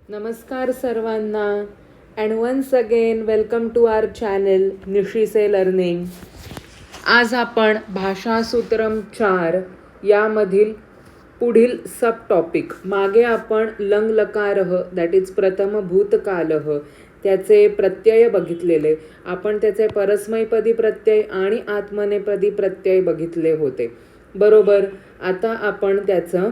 नमस्कार सर्वांना and once again welcome to our channel निशीसे लर्निंग. आज आपण भाषासूत्रम 4 यामधील पुढील सब टॉपिक, मागे आपण लंग लकारः दॅट इज प्रथम भूतकालः त्याचे प्रत्यय बघितलेले. आपण त्याचे परस्मैपदी प्रत्यय आणि आत्मनेपदी प्रत्यय बघितले होते, बरोबर. आता आपण त्याचं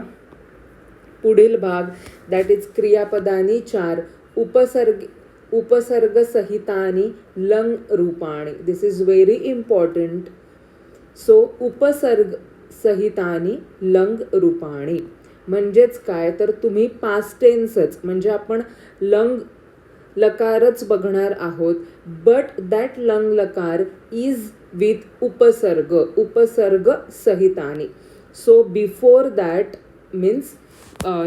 पुढील भाग दॅट इज क्रियापदानी 4 उपसर्ग सहितानी लंग रूपाणी. This is very important. So उपसर्ग सहितानी लंग रूपाणी म्हणजेच काय, तर तुम्ही पास्ट टेन्सच म्हणजे आपण लंग लकारच बघणार आहोत, बट दॅट लंग लकार इज विथ उपसर्ग सहितानी. सो बिफोर दॅट मीन्स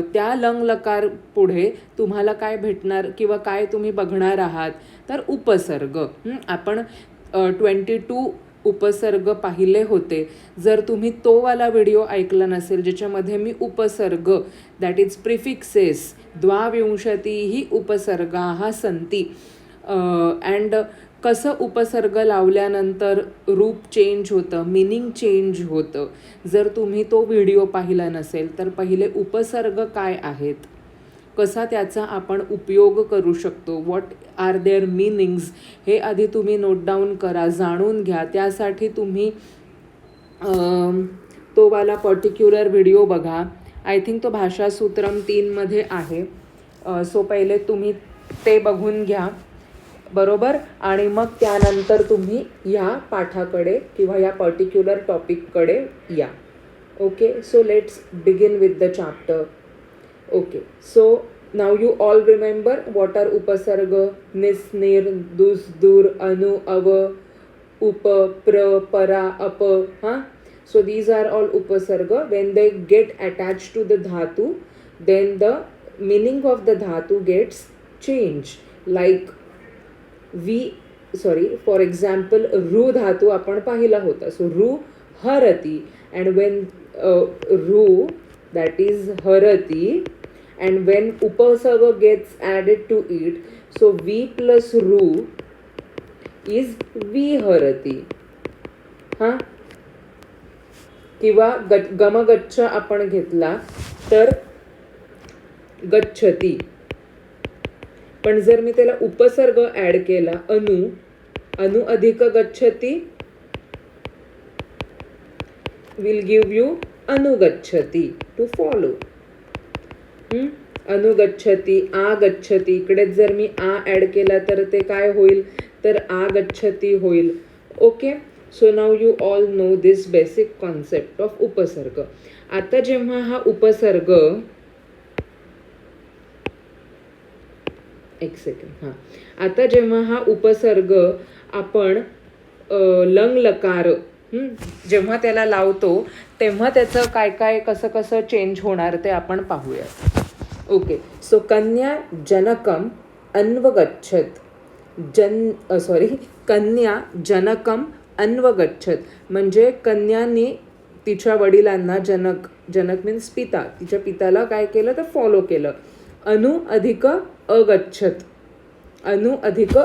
त्या लंग लकार पुढे तुम्हाला काय भेटणार किंवा काय तुम्ही बघणार आहात, तर उपसर्ग. आपण 22 उपसर्ग पाहिले होते. जर तुम्ही तो वाला व्हिडिओ ऐकला नसेल ज्याच्यामध्ये मी उपसर्ग दॅट इज प्रिफिक्सेस द्वाविंशतिः उपसर्गाः सन्ति अँड कसं उपसर्ग लावल्यानंतर रूप चेंज होतं, मिनिंग चेंज होतं, जर तुम्ही तो व्हिडिओ पाहिला नसेल तर पहिले उपसर्ग काय आहेत, कसा त्याचा आपण उपयोग करू शकतो, व्हॉट आर देअर मिनिंग्स, हे आधी तुम्ही नोट डाऊन करा, जाणून घ्या. त्यासाठी तुम्ही तो वाला पर्टिक्युलर व्हिडिओ बघा. आय थिंक तो भाषासूत्रम 3मध्ये आहे. सो पहिले तुम्ही ते बघून घ्या, बरोबर. आणि मग त्यानंतर तुम्ही ह्या पाठाकडे किंवा या पर्टिक्युलर टॉपिककडे या. Okay, so let's begin with the chapter. Okay, so now you all remember what are उपसर्ग. निस, निर, दुस, दूर, अनु, अव, उप, प्र, परा, up. So these are all upasarga. When they get attached to the dhatu, then the meaning of the dhatu gets changed. Like for example, ru dhatu आपण पाहिला होता. So ru harati, and when ru that is harati, and when upasarga gets added to it, so v plus ru is viharati. किंवा गमगच्छ आपण घेतला तर गच्छती. पण जर मी त्याला उपसर्ग ऍड केला अनु अधिक गच्छती विल गिव्ह यू अनुगच्छती टू फॉलो. अनुगच्छती, आगच्छती. इकडे जर मी आ ऍड केला तर ते काय होईल, तर आगच्छती होईल. Okay, so now you all know this basic concept of उपसर्ग. आता जेव्हा हा उपसर्ग आता जेव्हा हा उपसर्ग आपण लंग लकार जेव्हा त्याला लावतो तेव्हा त्याचं काय काय कसं चेंज होणार ते आपण पाहूया. ओके, सो कन्या जनकम अन्वगच्छत. कन्या जनकम अन्वगच्छत म्हणजे कन्याने तिच्या वडिलांना जनक मीन्स पिता, तिच्या पिताला काय केलं तर फॉलो केलं. अनु अधिक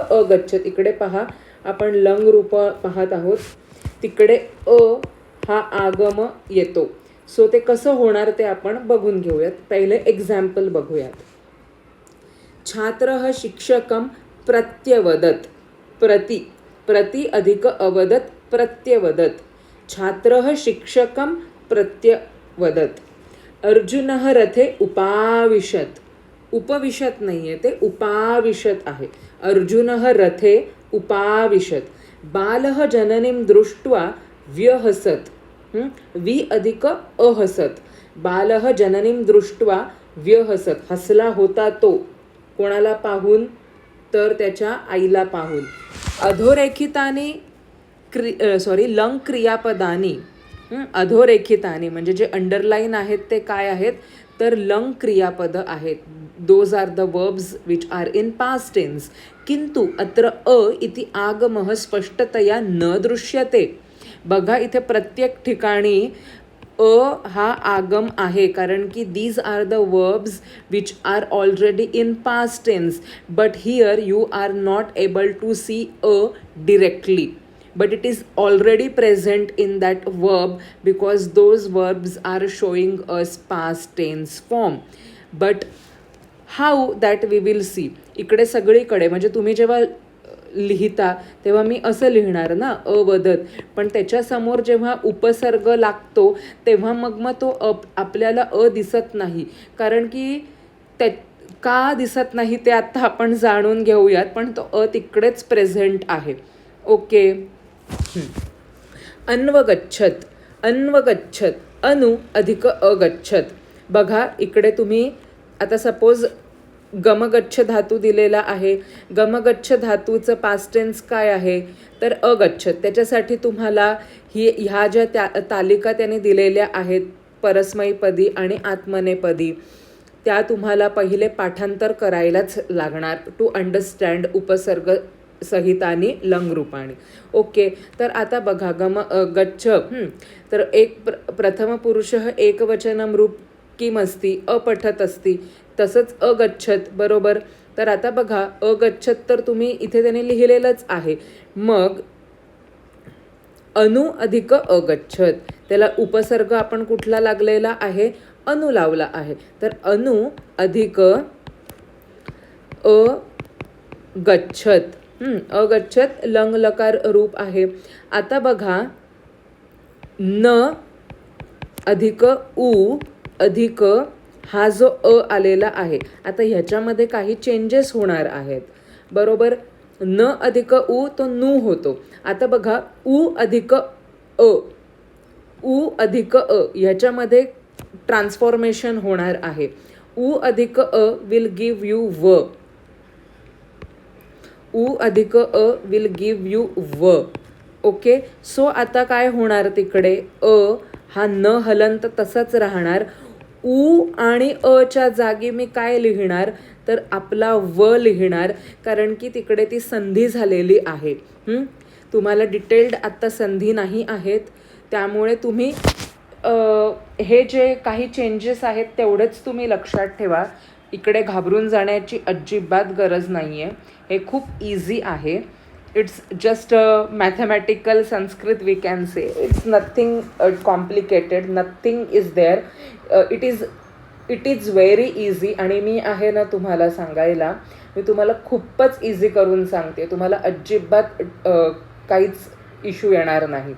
अगच्छत. इकडे पहा, आपण लंग रूप पाहत आहोत, तिकडे हा आगम येतो. सो ते कसं होणार ते आपण बघून घेऊयात. पहिले एक्झाम्पल बघूयात. छात्रः शिक्षकं प्रत्यवदत्. प्रति अधिक अवदत् प्रत्यवदत्. छात्रः शिक्षकं प्रत्यवदत्. अर्जुनः रथे उपाविशत्. उपविशत नाहीये, ते उपाविशत आहे. अर्जुनः रथे उपाविशत. बालः जननीं दृष्ट्वा व्यहसत्. वि अधिक अहसत्. बालः जननीं दृष्ट्वा व्यहसत्. हसला होता तो. कोणाला पाहून, तर त्याच्या आईला पाहून. अधोरेखितानी लंग क्रियापदानी. अधोरेखितानी म्हणजे जे अंडरलाईन आहेत ते काय आहेत, तर लंग क्रियापद आहेत. Those are the verbs which are in past tense. किंतु अत्र इति आगमः स्पष्टतया न दृश्यते. बघा, इथे प्रत्येक ठिकाणी हा आगम आहे, कारण की these are the verbs which are already in past tense, but here you are not able to see directly, but it is already present in that verb because those verbs are showing us past tense form. But how, that we will see. इकडे सगळीकडे म्हणजे तुम्ही जेव्हा लिहिता तेव्हा मी असं लिहिणार ना अवदत, पण त्याच्यासमोर जेव्हा उपसर्ग लागतो तेव्हा मग तो आपल्याला दिसत नाही, कारण की त्या का दिसत नाही ते आता आपण जाणून घेऊयात, पण तो तिकडेच प्रेझेंट आहे. ओके. अन्वगच्छत, अन्वगच्छत, अनु अधिक अगच्छत. बघा इकडे तुम्ही आता सपोज गमगच्छ धातू दिलेला आहे, गमगच्छ धातूचं पास्ट टेन्स काय आहे तर अगच्छत. त्याच्यासाठी तुम्हाला ह्या ज्या तालिका त्याने दिलेल्या आहेत परस्मैपदी आणि आत्मनेपदी, त्या तुम्हाला पहिले पाठांतर करायलाच लागणार टू अंडरस्टँड उपसर्ग सहितानी लंग रूपाणी. ओके. तर आता बघा गच्छ, तर एक प्रथम पुरुष एकवचनम रूप किमस्ती अपठत असती, तसंच अगच्छत. बरोबर. तर आता बघा अगच्छत तर तुम्ही इथे त्याने लिहिलेलंच आहे, मग अनु अधिक अगच्छत, त्याला उपसर्ग आपण कुठला लागलेला आहे अनु लावला आहे, तर अनु अधिक अगच्छत. अगच्छत लंग लकार रूप आहे. आता बघा न अधिक उ अधिक हा जो आलेला आहे, आता ह्याच्यामध्ये काही चेंजेस होणार आहेत. बरोबर. न अधिक उ तो नू होतो. आता बघा उ अधिक उ अधिक ह्याच्यामध्ये ट्रान्सफॉर्मेशन होणार आहे. उ अधिक विल गिव्ह यू व, उ अधिक विल गिव्ह यू व. ओके. सो आता काय होणार तिकडे हा न हलंत तसंच राहणार. उ आणि च्या जागी मी काय लिहिणार तर आपला व लिहिणार, कारण की तिकडे ती संधी झालेली आहे. तुम्हाला डिटेल्ड आत्ता संधी नाही आहेत, त्यामुळे तुम्ही हे जे काही चेंजेस आहेत तेवढेच तुम्ही लक्षात ठेवा. इकडे घाबरून जाण्याची अजिबात गरज नाही आहे, हे खूप इझी आहे. It's just mathematical Sanskrit we can say. It's nothing complicated, nothing is there. It is very easy. आणि मी आहे ना तुम्हाला सांगायला, मी तुम्हाला खूपच इझी करून सांगते, तुम्हाला अजिबात काहीच इश्यू येणार नाही.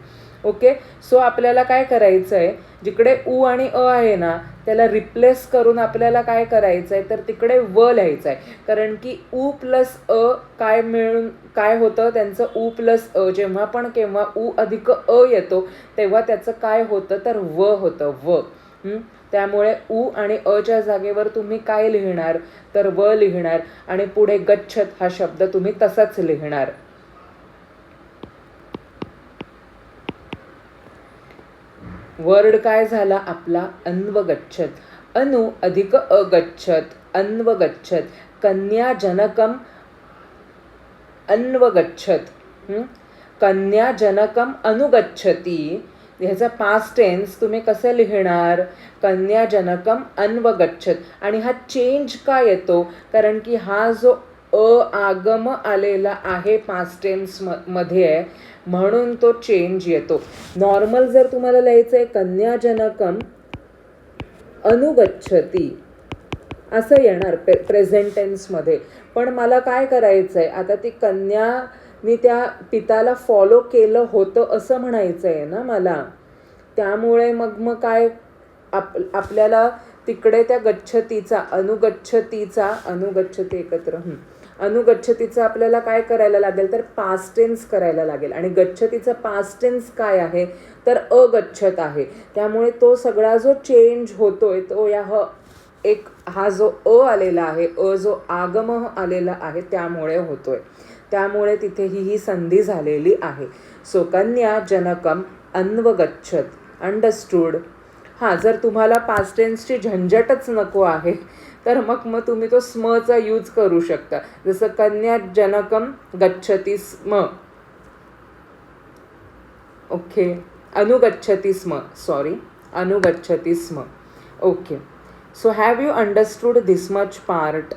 ओके. सो आपल्याला काय करायचं आहे, जिकडे उ आणि आहे ना त्याला रिप्लेस करून आपल्याला काय करायचं आहे तर तिकडे व लिहायचं आहे, कारण की उ प्लस काय मिळून काय होतं त्यांचं उ प्लस जेव्हा पण केव्हा उ अधिक येतो तेव्हा त्याचं काय होतं तर व होतं व. त्यामुळे उ आणि च्या जागेवर तुम्ही काय लिहिणार तर व लिहिणार, आणि पुढे गच्छत हा शब्द तुम्ही तसाच लिहिणार. वर्ड काय झाला आपला अन्वगच्छत. अनु अधिक अगच्छत, अन्वगच्छत. कन्याजनकम अन्वगच्छत. कन्याजनकम अनुगच्छती, ह्याचा पास्ट टेन्स तुम्ही कसं लिहिणार कन्याजनकम अन्वगच्छत. आणि हा चेंज का येतो, कारण की हा जो आगम आलेला आहे पास्ट टेन्स मध्ये, म्हणून तो चेंज येतो. नॉर्मल जर तुम्हाला लिहायचं आहे कन्याजनकम अनुगच्छती असं येणार प्रेझेंट टेन्समध्ये, पण मला काय करायचं आहे आता ती कन्यानी त्या पिताला फॉलो केलं होतं असं म्हणायचं आहे ना मला. त्यामुळे मग काय आपल्याला तिकडे त्या गच्छतीचा अनुगच्छती एकत्र अनुगच्छतीचं आपल्याला काय करायला लागेल तर पास्ट टेन्स करायला लागेल, आणि गच्छतीचं पास्ट टेन्स काय आहे तर अगच्छत आहे. त्यामुळे तो सगळा जो चेंज होतोय तो हा जो आलेला आहे, जो आगम आलेला आहे त्यामुळे होतोय. त्यामुळे तिथे ही संधी झालेली आहे. सो कन्या जनकम अन्वगच्छत. अंडरस्टूड. जर तुम्हाला पास्ट टेन्सची झंझटच नको आहे तर मग तुम्ही तो स्मचा यूज करू शकता, जसं कन्या जनकम गच्छती स्म. ओके. अनुगच्छती स्म, सॉरी, अनुगच्छति स्म. Okay. So have you understood this much part?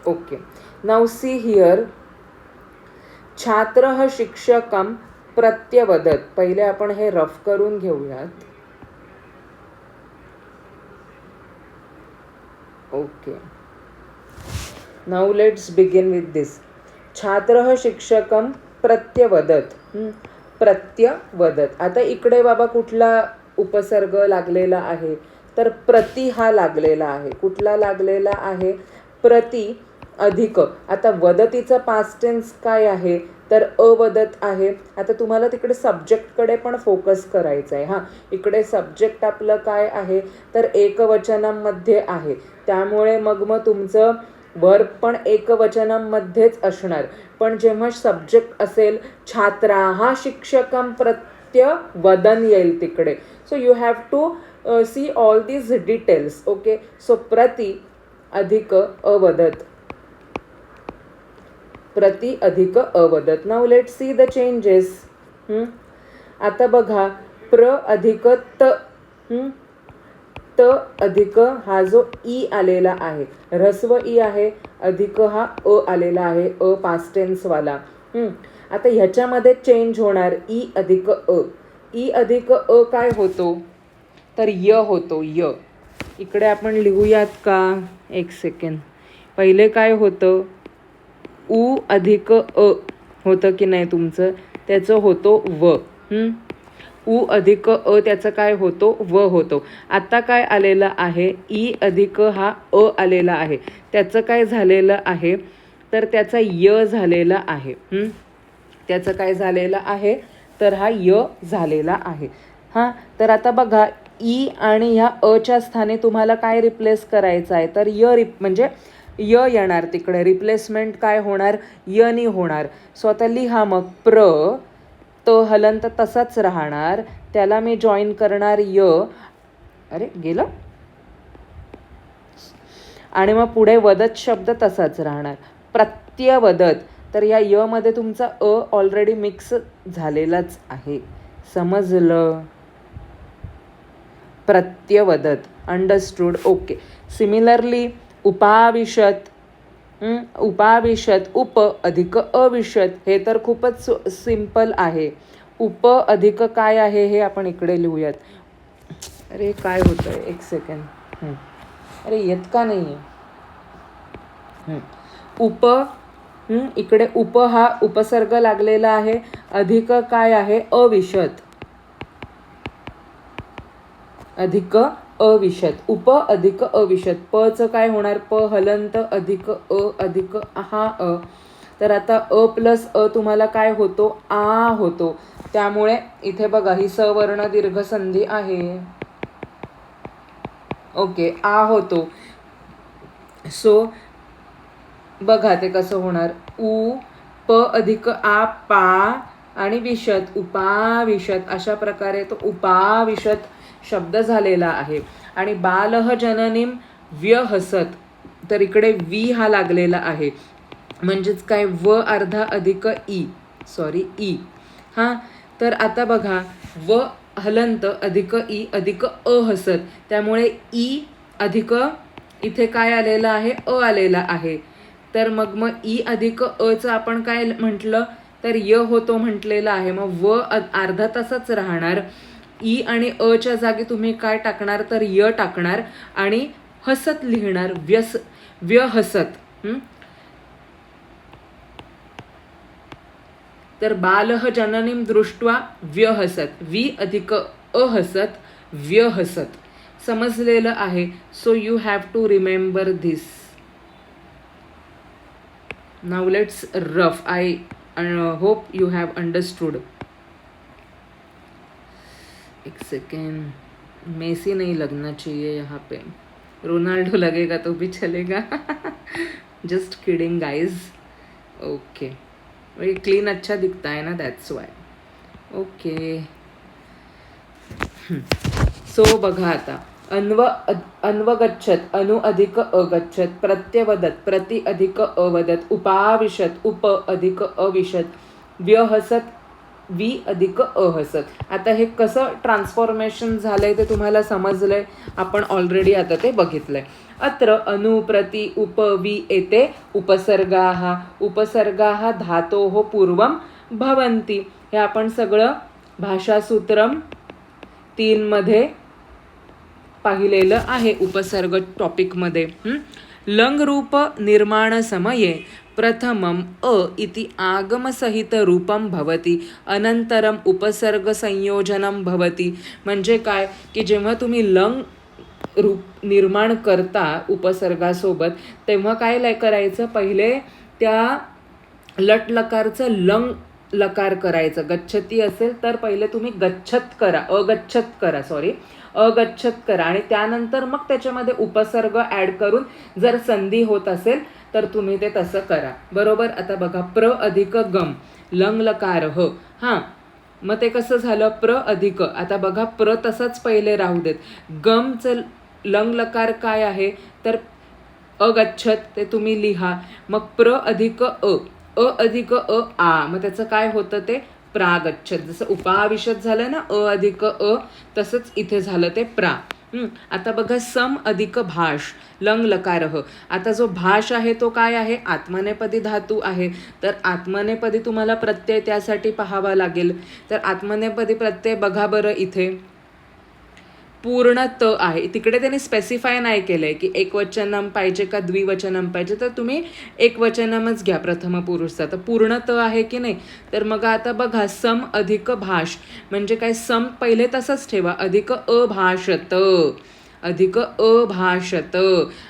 Okay. Now see here. छात्रः शिक्षकं प्रत्यवदत्. पहिले आपण हे रफ करून घेऊयात. Okay. Now let's begin with this. छात्रः शिक्षकं प्रत्यवदत्. प्रत्यवदत्. आता इकडे बाबा कुठला उपसर्ग लागलेला आहे? तर प्रति हा लागलेला आहे. कुठला लागलेला आहे? प्रति अधिक. आता वदतीचा पास्ट टेन्स काय आहे? तर अवदत आहे. आता तुम्हाला तिकडे सब्जेक्टकडे पण फोकस करायचा आहे. हां, इकडे सब्जेक्ट आपलं काय आहे? तर एकवचनांमध्ये आहे. त्यामुळे मग तुमचं वर्ब पण एकवचनांमध्येच असणार. पण जेव्हा सब्जेक्ट असेल छात्राः शिक्षकं प्रत्यवदन् येईल तिकडे. So you have to see all these details. Okay. So प्रति अधिक अवदत. प्रति अधिक अवदत. Now let see the changes. आता बघा, प्र अधिक त. त अधिक हा जो ई आलेला आहे, ऱ्हस्व ई आहे, अधिक हा अ आलेला आहे, अ पास्ट टेन्सवाला. आता ह्याच्यामध्ये चेंज होणार ई अधिक अ. ई अधिक अ काय होतो? तर य होतो. य इकडे आपण लिहूयात का? एक सेकंड. पहिले काय होतं? उ अधिक अ होतं की नाही तुमचं? त्याचं होतो व. उ अधिक अ त्याचं काय होतो? व होतो. आता काय आलेलं आहे? ई अधिक हा अ आलेला आहे. त्याचं काय झालेलं आहे? तर त्याचा य झालेला आहे. त्याचं काय झालेलं आहे? तर हा य झालेला आहे. हां, तर आता बघा, ई आणि ह्या अच्या स्थानी तुम्हाला काय रिप्लेस करायचं आहे? तर म्हणजे य येणार तिकडे. रिप्लेसमेंट काय होणार? यनी होणार. सो आता लिहा मग. प्र त हलंत तसाच राहणार. त्याला मी जॉईन करणार य. अरे गेलं. आणि मग पुढे वदत शब्द तसाच राहणार. प्रत्यवदत. तर या य मध्ये तुमचा अ ऑलरेडी मिक्स झालेलाच आहे. समजलं? प्रत्यवदत. अंडरस्टूड? ओके. सिमिलरली उपाविशत. उपाविशत. उप अधिक अविशत. हे तर खूपच सिंपल आहे. उप अधिक काय आहे हे आपण इकडे लिहूयात. अरे काय होतं आहे? एक सेकंड. अरे येत का नाही आहे? उप. इकडे उप हा उपसर्ग लागलेला आहे. अधिक काय आहे? अविशत. अधिक अविशत. उप अधिक अविशत. पचं काय होणार? प हलंत अधिक अ अधिक हा अ. तर आता अ प्लस अ तुम्हाला काय होतो? आ होतो. त्यामुळे इथे बघा, ही सवर्ण दीर्घ संधी आहे. ओके. आ होतो. सो बघा ते कसं होणार? उ प अधिक आ पा आणि विशत. उपाविशत. अशा प्रकारे तो उपाविशत शब्द झालेला आहे. आणि बालह जननीम व्यहसत. तर इकडे वी हा लागलेला आहे. म्हणजेच काय? व अर्धा अधिक ई. ई. हां, तर आता बघा, व हलंत अधिक ई अधिक अ हसत. त्यामुळे ई अधिक इथे काय आलेलं आहे? अ आलेला आहे. तर मग ई अधिक अचं आपण काय म्हटलं? तर य होतो म्हटलेलं आहे. मग व अर्धा तासच राहणार. ई आणि अच्या जागी तुम्ही काय टाकणार? तर य टाकणार आणि हसत लिहिणार. व्यहसत. तर बालह जननीम दृष्ट्वा व्यहसत. वी अधिक अहसत व्यहसत. समजलेलं आहे? So you have to remember this. Now let's rough. I hope you have understood. एक सेकेंड. मेसी नहीं लगना चाहिए यहाँ पे. रोनाल्डो लगेगा तो भी चलेगा. Just kidding guys. Okay. Clean अच्छा दिखता है ना, दैट्स वाय. ओके. सो बघा आता. अन्वगच्छत. अनु अधिक अगच्छत. प्रत्यवदत. प्रति अधिक अवदत. उपाविशत. उप अधिक अविशत. व्यहसत वी अधिक अ हसत. आता हे कसं ट्रान्सफॉर्मेशन झालंय ते तुम्हाला समजलंय. आपण ऑलरेडी आता ते बघितलंय. अत्र अनु प्रति उप वि एते उपसर्गाः. उपसर्गाः धातोः पूर्वं भवन्ति. हे आपण सगळं भाषासूत्रम 3 मध्ये पाहिलेलं आहे उपसर्ग टॉपिकमध्ये. लंग-रूप निर्माण समये प्रथमम् अ इति आगमसहितरूपं भवति, अनन्तरम् उपसर्गसंयोजनं भवति. म्हणजे काय की जेव्हा तुम्ही लंग रूप निर्माण करता उपसर्गासोबत तेव्हा काय करायचं, पहिले त्या लट लकारचं लंग लकार करायचं. गच्छती असेल तर पहिले तुम्ही गच्छत करा, अगच्छत करा आणि त्यानंतर मग त्याच्यामध्ये उपसर्ग ॲड करून जर संधी होत असेल तर तुम्ही ते तसं करा. बरोबर. आता बघा प्र अधिक गम लंग लकार ह. हां, मग ते कसं झालं प्र अधिक. आता बघा प्र तसंच पहिले राहू देत. गमचं लंग लकार काय आहे तर अगच्छत, ते तुम्ही लिहा. मग प्र अधिक अ अधिक आ, मग त्याचं काय होतं ते प्रागच्छत. जसं उपाविशत झालं ना अ अधिक अ, तसंच इथे झालं ते प्रा. आता बघा सम अधिक भाष लंग लकार ह. आता जो भाष आहे तो काय आहे, आत्मनेपदी धातू आहे. तर आत्मनेपदी तुम्हाला प्रत्यय त्यासाठी पाहावा लागेल. तर आत्मनेपदी प्रत्यय बघा बरं, इथे पूर्ण त आहे. तिकडे त्यांनी स्पेसिफाय नाही केलंय की एकवचनम पाहिजे का द्विवचनम पाहिजे, तर तुम्ही एकवचनमच घ्या प्रथम पुरुषचा. तर पूर्ण त आहे की नाही. तर मग आता बघा सम अधिक भाष म्हणजे काय, सम पहिले तसंच ठेवा, अधिक अभाषत, अधिक अभाषत.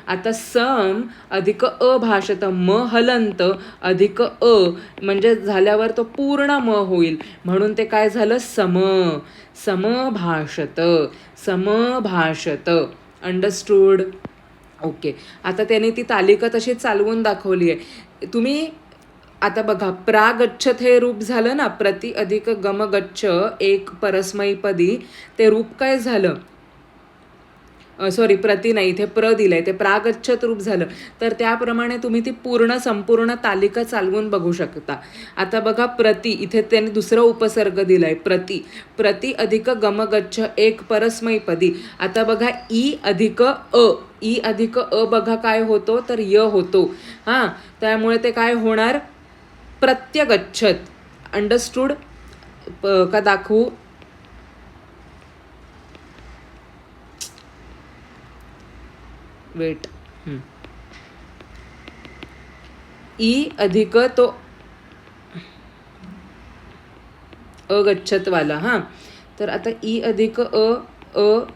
आता सम अधिक अभाषत म हलंत अधिक अ म्हणजे झाल्यावर तो पूर्ण म होईल, म्हणून ते काय झालं समभाषत, समभाषत. अंडरस्टूड. ओके. आता त्याने ती तालिका तशी चालवून दाखवली आहे. तुम्ही आता बघा प्रागच्छत हे रूप झालं ना, प्रति अधिक गम गच्छ एक परस्मैपदी, ते रूप काय झालं, सॉरी प्रति नाही, इथे प्र दिलंय, ते प्रागच्छत रूप झालं. तर त्याप्रमाणे तुम्ही ती संपूर्ण तालिका चालवून बघू शकता. आता बघा प्रति, इथे त्यांनी दुसरं उपसर्ग दिलाय प्रति, प्रति अधिक गमगच्छ एक परस्मैपदी. आता बघा ई अधिक अ बघा काय होतो तर य होतो. हां, त्यामुळे ते काय होणार प्रत्यगच्छत. अंडरस्टूड का दाखवू, वेट. ई अधिक तो अगच्छतवाला. हां, तर आता ई अधिक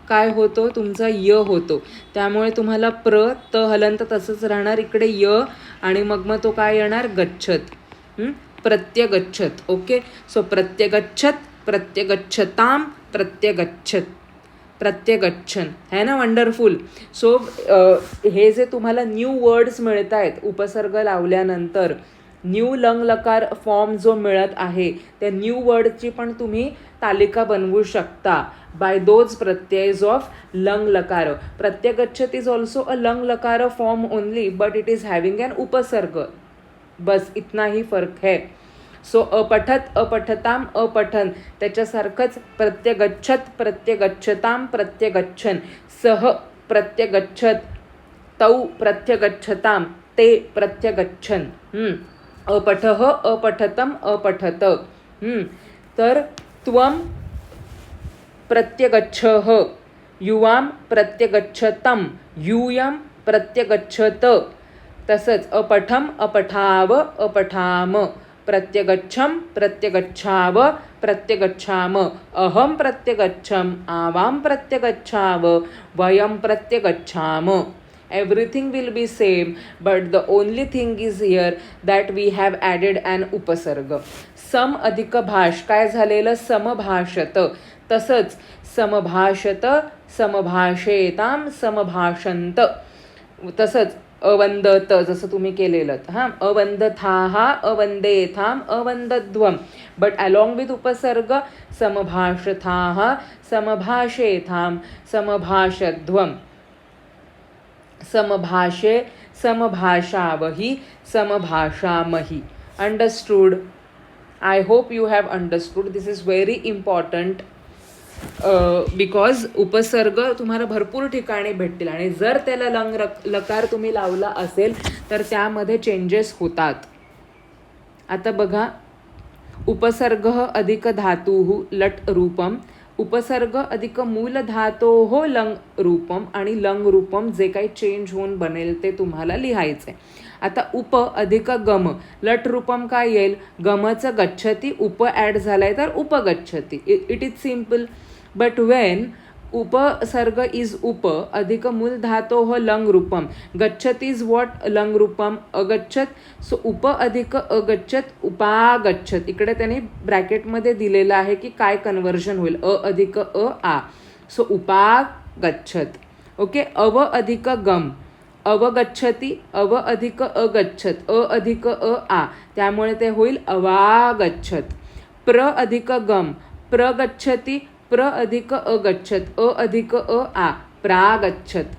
काय होतो तुमचा य होतो. त्यामुळे तुम्हाला प्र त हलंत तसंच राहणार, इकडे य आणि मग तो काय येणार गच्छत, प्रत्यगच्छत. ओके. सो प्रत्यगच्छत, प्रत्यगच्छताम, प्रत्यगच्छन है ना. वंडरफुल. सो हे जे तुम्हाला न्यू वर्ड्स मिळत आहेत उपसर्ग लावल्यानंतर, न्यू लंग लकार फॉर्म जो मिळत आहे, त्या न्यू वर्डची पण तुम्ही तालिका बनवू शकता बाय दोज प्रत्ययज ऑफ लंग लकार. प्रत्यगच्छत इज ऑल्सो अ लंग लकार form only, but it is having an उपसर्ग. बस इतना ही फर्क है. सो अपठत, अपठताम, अपठन, त्याच्यासारखंच प्रत्यगच्छत, प्रत्यगच्छताम, प्रत्यगच्छन, सह प्रत्यगच्छत, तौ प्रत्यगच्छताम, ते प्रत्यगच्छन, अपठः, अपठतम, अपठत. तर त्वम प्रत्यगच्छः, युवाम प्रत्यगच्छतम, यूयम प्रत्यगच्छत. तसंच अपठम, अपठाव, अपठाम, प्रत्यगच्छम, प्रत्यगच्छाव, प्रत्यगच्छाम, अहम प्रत्यगच्छम, आवाम प्रत्यगच्छाव, Vayam प्रत्यगच्छाम. Everything will be same, but the only thing is here that we have added an उपसर्ग. सम अधिक भाष काय झालेलं समभाषत. तसंच समभाषत, समभाषेताम, समभाषंत. तसंच अवंदत जसं तुम्ही केलेलं. हां, अवंदथाः, अवंदेथाम, अवंदध्वम. बट अलॉंग विथ उपसर्ग समभाषथाः, समभाषेथाम, समभाषध्वम, समभाषे, समभाषावहि, समभाषामहि. Understood. I hope you have understood. This is very important because उपसर्ग तुम्हाला भरपूर ठिकाणी भेटतील आणि जर त्याला लकार तुम्ही लावला असेल तर त्यामध्ये चेंजेस होतात. आता बघा, उपसर्ग अधिक धातुः लट रूपम, उपसर्ग अधिक मूल धातोः लंग रूपम आणि लंग रूपम जे काही चेंज होऊन बनेल ते तुम्हाला लिहायचं आहे. आता उप अधिक गम, लट रूपम काय येईल, गमचं गच्छती, उप ॲड झालाय तर उपगच्छती. It is simple. But when उपसर्ग इज उप अधिक मूल धातोः लंग रूपम, गच्छत इज वॉट, लंग रूपम, अगच्छत. सो उप अधिक अगच्छत उपागच्छत. इकडे त्याने ब्रॅकेटमध्ये दिलेलं आहे की काय कन्वर्जन होईल, अ अधिक अ आ. सो उपागच्छत. ओके. अव अधिक गम, अवगच्छती, अव अधिक अगच्छत, अ अधिक अ आ, त्यामुळे ते होईल अवागच्छत. प्र अधिक गम, प्रगच्छती, प्र अधिक अगच्छत, अ अधिक अ आ, प्रागच्छत.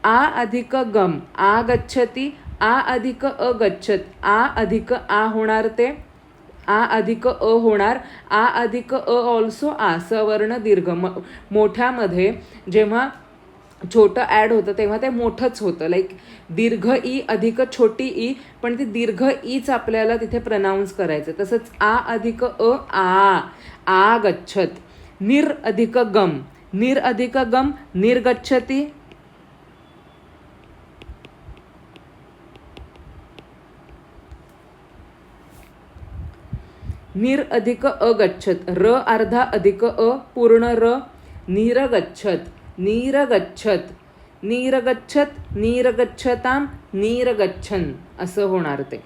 आ अधिक गम, आगच्छती, आ अधिक अगच्छत, आ अधिक आ होणार ते आ अधिक अ होणार, आ अधिक अ ऑल्सो आ, सवर्ण दीर्घ. मोठ्यामध्ये जेव्हा छोटं ॲड होतं तेव्हा ते मोठंच होतं, लाईक दीर्घ ई अधिक छोटी ई, पण ती दीर्घ ईच आपल्याला तिथे प्रनाऊन्स करायचं. तसंच आ अधिक अ आ गच्छत. निर अधिक गम, निर अधिक गम, निर्गच्छती. निर अधिक अगच्छत, र अर्धा अधिक अ पूर्ण र, नीरगच्छत, नीरगच्छत, नीरगच्छत, नीरगच्छताम, नीरगच्छन असं होणार ते.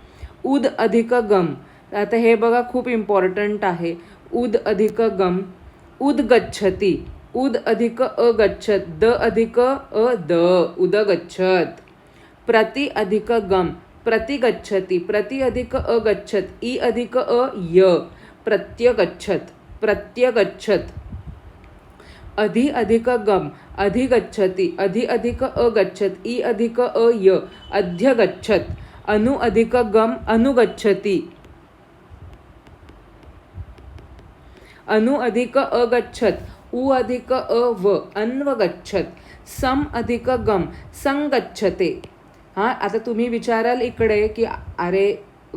उद अधिक गम, आता हे बघा खूप इम्पॉर्टंट आहे. उद अधिक गम, उदगच्छती, उद अधिक अगच्छत, द अधिक अ द, उदगच्छत. प्रति अधिक गम, प्रतिगच्छती, प्रति अधिक अगच्छत, ई अधिक अ य, प्रत्यगच्छत, प्रत्यगच्छत. अधि अधिक गम, अधिगच्छती, अधि अधिक अगच्छत, ई अधिक अ य, अध्यगच्छत. अनु अधिक गम, अनुगच्छती, अनु अधिक अगच्छत, उ अधिक अ व, अन्वगच्छत. सम अधिक गम, संगच्छते. हां, आता तुम्ही विचाराल इकडे की अरे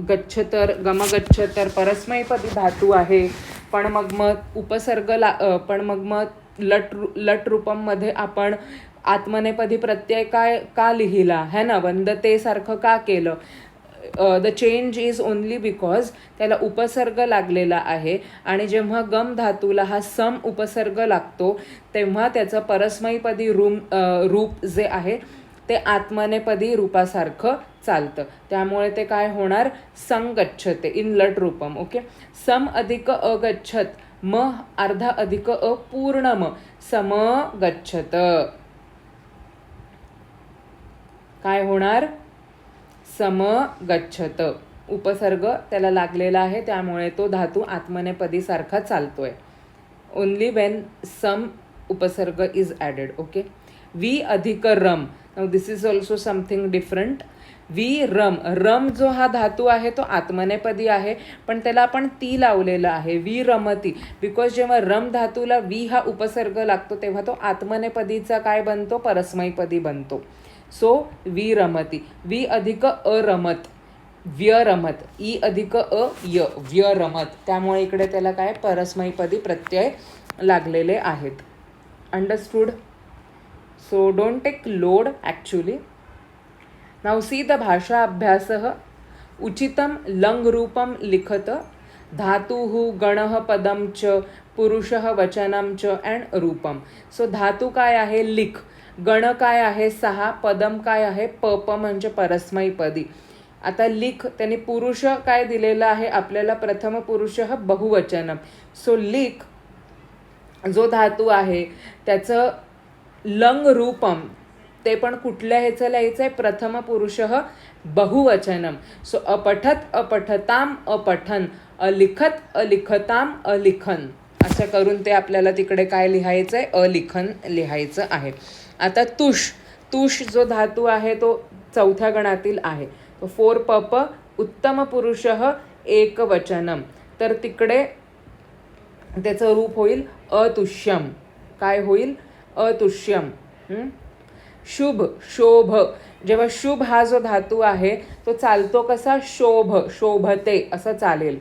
गच्छतर, गमगच्छतर परस्मैपदी धातू आहे, पण मग उपसर्ग पण मग लट रूपममध्ये आपण आत्मनेपदी प्रत्यय का लिहिला है ना, वंदते सारखं का केलं. The change is only because त्याला उपसर्ग लागलेला आहे आणि जेव्हा गम धातूला हा सम उपसर्ग लागतो तेव्हा त्याचं परस्मैपदी रूप जे आहे ते आत्मनेपदी रूपासारखं चालतं. त्यामुळे ते काय होणार, संगच्छते इन लट रूपम. ओके. सम अधिक अगच्छत, म अर्धा अधिक अ पूर्ण म, समगच्छत. काय होणार, समगच्छत. उपसर्ग त्याला लागलेला आहे त्यामुळे तो धातू आत्मनेपदी सारखा चालतोय. ओनली वेन सम उपसर्ग इज ॲडेड. ओके. वी अधिक रम, now this is also something different. वी रम, रम जो हा धातू आहे तो आत्मनेपदी आहे पण त्याला आपण ती लावलेला आहे, वी रमती, बिकॉज जेव्हा रम धातूला वी हा उपसर्ग लागतो तेव्हा तो आत्मनेपदीचा काय बनतो, परस्मैपदी बनतो. So we रमती. वी अधिक अरमत, व्यरमत, ई अधिक अ य, व्यरमत. त्यामुळे इकडे त्याला काय परस्मैपदी प्रत्यय लागलेले आहेत. Understood. So don't take load actually. Now see the भाषा अभ्यासः. उचितं लंग रूपम लिखत, धातुः गणः पदम च, पुरुषः वचनम च अँड रूपम. सो धातू काय आहे, लिख. गण काय आहे, 6. पदम काय आहे, प म्हणजे परस्मैपदी. आता लिख, त्याने पुरुष काय दिलेला आहे आपल्याला, प्रथम पुरुषः बहुवचनम. सो लिख जो धातू आहे त्याचं लंग रूपम ते पण कुठल्या ह्याचं लिहायचं आहे, प्रथम पुरुषः बहुवचनम. सो अपठत अपठताम अपठन, अलिखत अलिखताम अलिखन, असं करून ते आपल्याला तिकडे काय लिहायचं आहे, अलिखन लिहायचं आहे. आता तुष, तुष जो धातू आहे तो चौथ्या गणातील आहे. तो 4 पप उत्तम पुरुषः एकवचनम. तर तिकडे त्याचं रूप होईल अतुष्यम. काय होईल? अतुष्यम. शुभ, शोभ. जेव्हा शुभ हा जो धातू आहे तो चालतो कसा? शोभ, शोभते असं चालेल.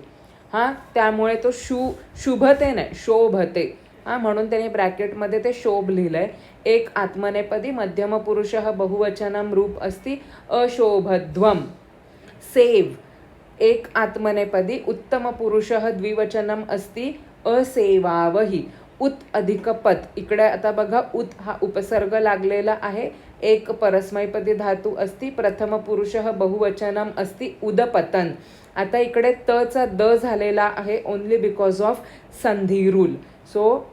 त्यामुळे तो शुभते नाही, शोभते. म्हणून त्याने ब्रॅकेटमध्ये ते शोभ लिहिलंय. एक आत्मनेपदी मध्यम पुरुषः बहुवचनम रूप अस्ति अशोभध्वम. सेव, एक आत्मनेपदी उत्तम पुरुषः द्विवचनम अस्ति असेवावही. उत अधिक पद. इकडे आता बघा, उत हा उपसर्ग लागलेला आहे. एक परस्मैपदी धातू असती. प्रथम पुरुषः बहुवचनम असती उदपतन. आता इकडे तचा द झालेला आहे ओनली बिकॉज ऑफ संधी रूल. सो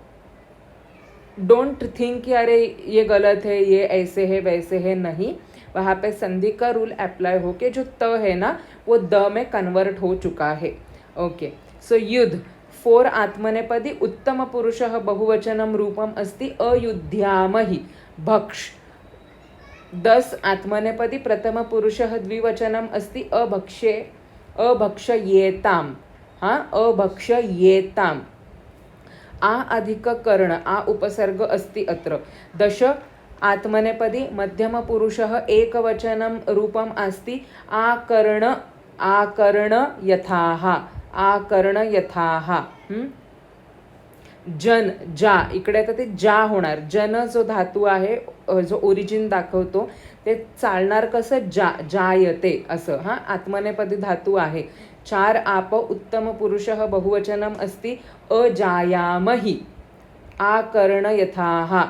डोंट थिंक कि अरे ये गलत है, ये ऐसे है वैसे है, नहीं. वहाँ पे संधि का रूल अप्लाई होके जो त है ना वो द में कन्वर्ट हो चुका है. ओके. सो युद्ध, 4 आत्मनेपदी उत्तम पुरुषः बहुवचनम रूपम अस्ति अयुध्यामहि. भक्ष, 10 आत्मनेपदी प्रथम पुरुषः द्विवचनम अस्ति अभक्षयेताम. अभक्षयेताम. आ अधिक कर्ण, आ उपसर्ग अस्ति अत्र. 10 आत्मनेपदी मध्यम पुरुषः एकवचनम रूपम अस्ति आकर्ण यथाः. आकर्ण यथाः. जन, जा. इकडे आता ते जा होणार. जन जो धातू आहे, जो ओरिजिन दाखवतो ते चालणार कसं? जायते असं. आत्मनेपदी धातू आहे. 4 आप उत्तम पुरुषः बहुवचनम अस्ति अजायामहि. आकर्ण यथाः.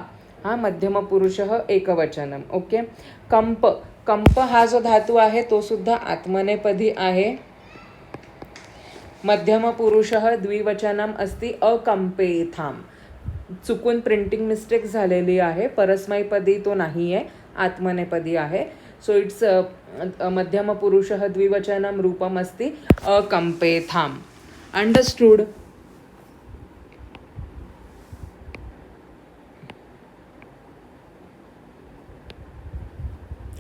मध्यम पुरुषः एकवचनम. ओके. कंप, कंप हा जो धातू आहे तो सुद्धा आत्मनेपदी आहे. मध्यम पुरुषः द्विवचनम अस्ति अकंपेथाम. चुकून प्रिंटिंग मिस्टेक झालेली आहे. परस्मैपदी तो नाही आहे, आत्मनेपदी आहे. सो इट्स मध्यम पुरुषः द्विवचनम रूपम अस्ति अकंपेथाम. अंडरस्टूड?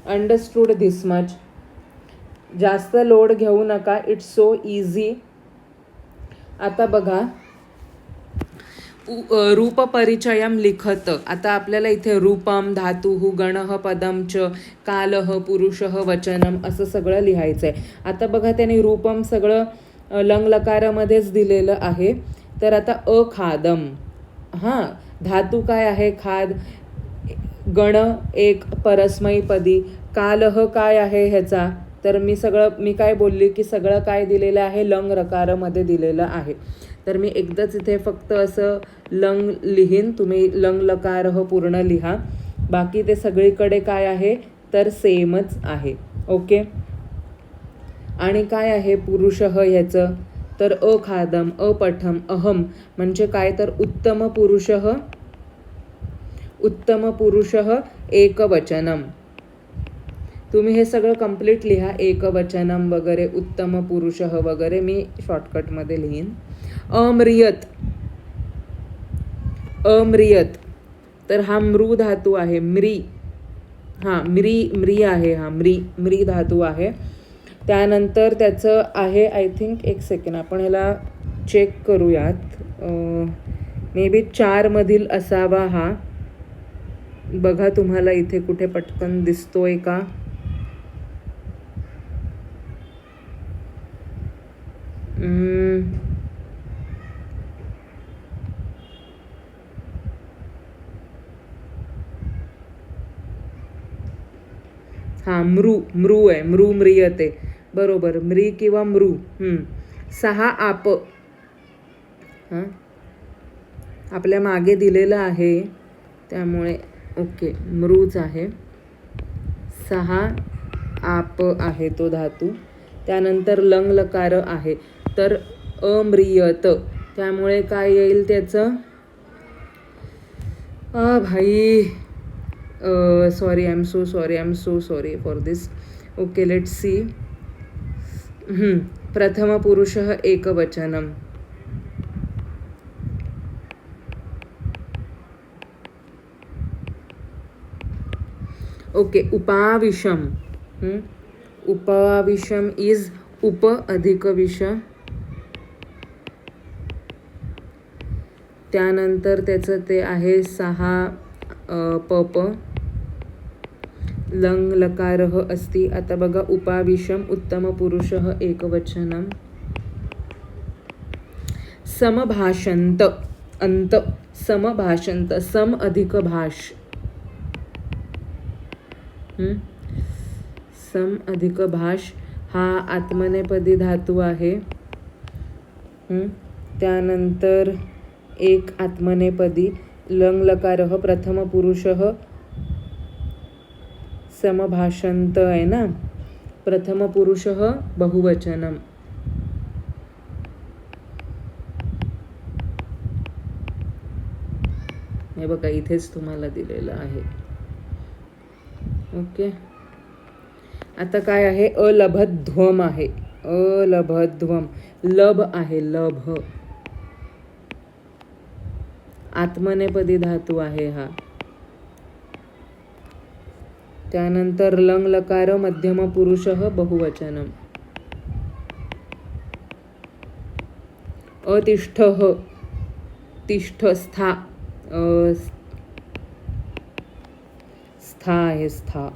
अंडरस्टूड दिस मच? जास्त लोड घेऊ नका. It's so easy. आता बघा, रूपपरिचयम लिखत. आता आपल्याला इथे रूपम, धातुः, गणः, पदम च, कालः, पुरुषः, वचनम असं सगळं लिहायचं आहे. आता बघा, त्याने रूपम सगळं लंग लकारामध्येच दिलेलं आहे. तर आता अखादम. धातू काय आहे? खाद. गण एक परस्मैपदी. कालः काय आहे ह्याचा? तर मी काय बोलली की सगळं काय दिलेलं आहे? लंग रकारामध्ये दिलेलं आहे. तर मी एकदाच इथे फक्त असं लंग लिहीन, तुम्ही लंग लकार पूर्ण लिहा. बाकी ते सगळीकडे काय आहे? तर सेमच आहे. ओके. आणि काय आहे पुरुषः ह्याचं? तर अखादम, अपठम, अहम. म्हणजे काय? तर उत्तम पुरुषः एकवचनम. तुम्ही हे सगळं कंप्लीट लिहा. एकवचनम वगैरे, उत्तम पुरुषः वगैरे. मी शॉर्टकटमध्ये लिहीन. अम्रियत, अम्रियत. तर हा मृ धातू आहे. म्री आहे. म्री धातू आहे. त्यानंतर त्याचं आहे आय थिंक, एक सेकंड आपण ह्याला चेक करूयात. मे बी 4 मधील असावा हा. बघा तुम्हाला इथे कुठे पटकन दिसतोय का? मृ आहे. म्रियते. बरोबर. म्री किंवा मृ. 6 आप. आपल्या मागे दिलेलं आहे त्यामुळे ओके, मृच आहे. 6 आप आहे तो धातू. त्यानंतर लंग लकार आहे. तर अम्रियत. त्यामुळे काय येईल त्याचं? भाई sorry, I am so sorry for this. Okay, let's see. प्रथम पुरुषः एकवचनम. ओके. उपाविशम. उपाविशम इज उप अधिक विष. त्यानंतर त्याचं ते आहे 6 पप लंग लकारः अस्ति. आता बघा उपाविशम उत्तमपुरुषः एकवचनम. समभाषंत अंत समभाषंत सम अधिक भाष सम अधिक भाष हा आत्मनेपदी धातू आहे. त्यानंतर एक आत्मनेपदी लंग लकारः प्रथम पुरुषः समभाषंत आहे ना, प्रथम पुरुषः बहुवचनम. हे बघा इथेच तुम्हाला दिलेलं आहे. ओके. आता काय आहे, अलभध्वम आहे. अलभध्वम लभ आहे, लभ आत्मनेपदी धातू आहे हा. त्यानंतर लंग लकार मध्यम पुरुषः बहुवचनम. अतिष्ठः तिष्ठ स्था स्था आहे, स्था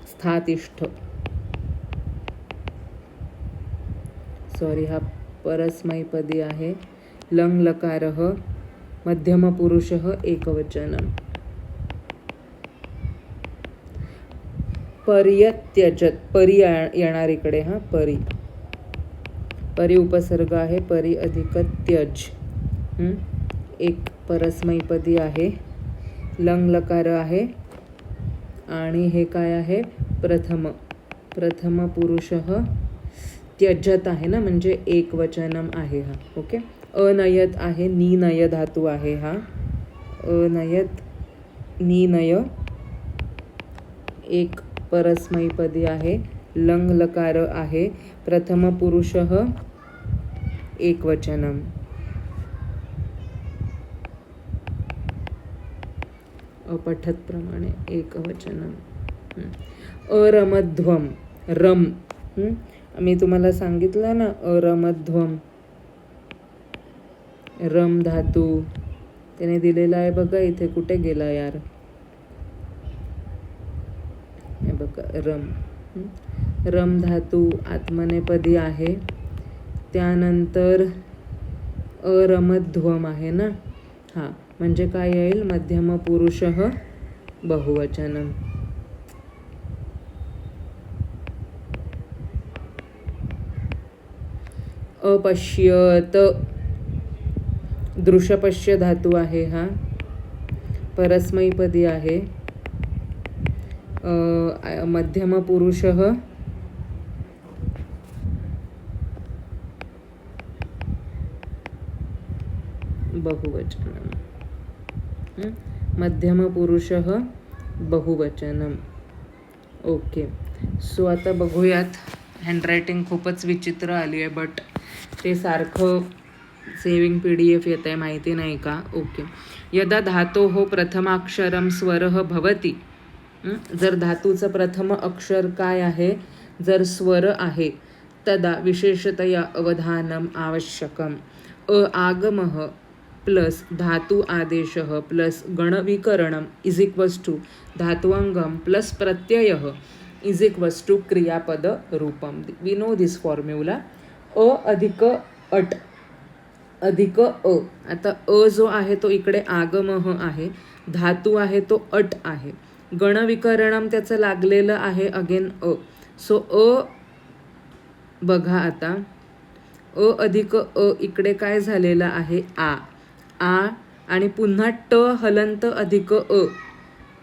स्थातिष्ठ. सॉरी, हा परस्मैपदी आहे. लंग लकारः मध्यम पुरुषः एकवचनम. पर्यत्यजत परी येणार इकडे. हा परी, परी उपसर्ग आहे. परी अधिक त्यज एक परस्मैपदी आहे. लंग लकार आहे आणि हे काय आहे, प्रथम प्रथम पुरुषः त्यजत आहे ना, म्हणजे एकवचनम आहे हा. ओके. अनयत आहे, निनय धातू आहे हा. अनयत निनय एक परस्मैपदी आहे. लंग लकार आहे, प्रथम पुरुषः एकवचनम. अपठत प्रमाणे एकवचनम. अरमध्वम रम. मी तुम्हाला सांगितलं ना, अरमध्वम रम धातू त्याने दिलेला आहे बघा इथे. कुठे गेला यार, हे बघा रम. रम धातू आत्मनेपदी आहे. त्यानंतर अरमध्वम आहे ना, हा म्हणजे काय येईल, मध्यम पुरुषः बहुवचनम. अपश्यत दृशपश्य धातू आहे हा. परस्मैपदी आहे. मध्यम पुरुषः बहुवचनम. मध्यम पुरुषः बहुवचनम. ओके. सो आता बघूयात. हँडरायटिंग खूपच विचित्र आली आहे, बट ते सारखं सेविंग PDF येत आहे, माहिती नाही का. ओके. यदा धातोः प्रथमाक्षरं स्वरः भवति. जर धातूचं प्रथम अक्षर काय आहे, जर स्वर आहे, तदा विशेषतया अवधानम आवश्यकम. आगमः प्लस धातु आदेशः प्लस गणविकरणम इज इक्वल्स टू धातुअंगम प्लस प्रत्ययः इज इक्वल्स टू क्रियापद रूपम. We know this formula. अ अधिक अट अधिक अ. आता अ जो आहे तो इकडे आगमः आहे, धातू आहे तो अट आहे, गणविकरणम त्याचं लागलेलं आहे अगेन अ. सो अ बघा आता, अ अधिक अ इकडे काय झालेलं आहे, आ आणि पुन्हा ट हलंत अधिक अ,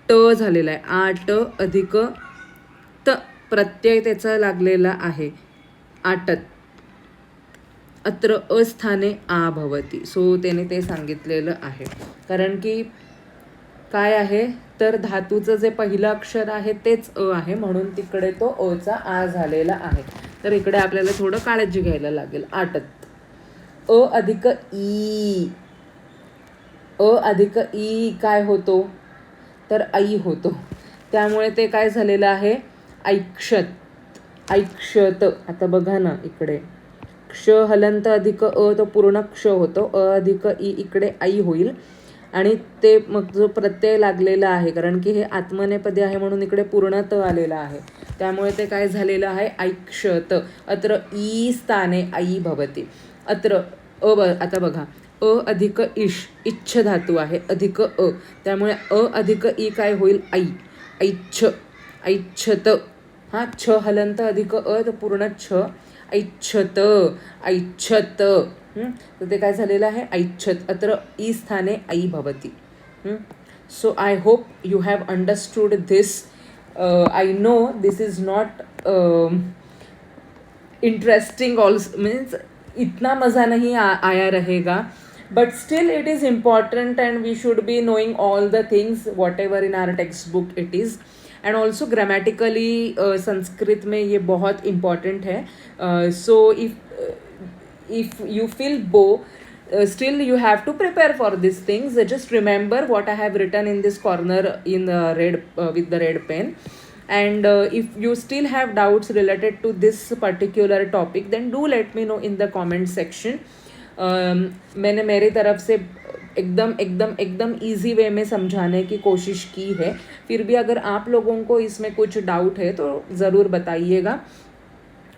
ट झालेला आहे. आ ट अधिक त प्रत्यय त्याचा लागलेला आहे आटत. अत्र अस्थाने आ भवती. सो त्याने ते सांगितलेलं आहे. कारण की काय आहे, तर धातूचं जे पहिलं अक्षर आहे तेच अ आहे, म्हणून तिकडे तो अचा आ झालेला आहे. तर इकडे आपल्याला थोडं काळजी घ्यायला लागेल. आटत. अ अधिक ई. अ अधिक ई काय होतो, तर आई होतो. त्यामुळे ते काय झालेलं आहे, ऐक्षत. ऐक्षत. आता बघा ना इकडे क्ष हलंत अधिक अ तो पूर्ण क्ष होतो, अ अधिक ई इकडे आई होईल आणि ते मग जो प्रत्यय लागलेला आहे, कारण की हे आत्मनेपदी आहे म्हणून इकडे पूर्ण त आलेला आहे, त्यामुळे ते काय झालेलं आहे, ऐक्षत. अत्र ई स्थाने आई भवती. अत्र आता बघा, अ अधिक इश, इच्छ धातू आहे, अधिक अ, त्यामुळे अ अधिक ई काय होईल, आई, ऐच्छ, ऐच्छत. हा, छ हलंत अधिक अ तर पूर्ण छ, ऐच्छत, ऐच्छत. तर ते काय झालेलं आहे, ऐच्छत. अत्र ई स्थाने आई भवती. So I hope you have understood this. I know this is not interesting also, means इतना मज़ा नहीं आया रहेगा, but still it is important and we should be knowing all the things whatever in our textbook it is. and also grammatically Sanskrit में ये बहुत important है. So if you feel still you have to prepare for these things. Just remember what I have written in this corner in the red with the red pen. And if you still have doubts related to this particular topic, then do let me know in the comment section. मैंने मेरी तरफ से एकदम एकदम एकदम easy way में समझाने की कोशिश की है. फिर भी अगर आप लोगों को इसमें कुछ डाउट है तो ज़रूर बताइएगा.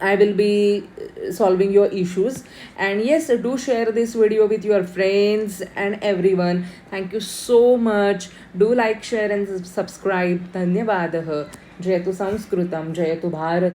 I will be solving your issues. And yes, do share this video with your friends and everyone. Thank you so much. Do like, share and subscribe. धन्यवादः. जयतु संस्कृतं, जयतु भारत.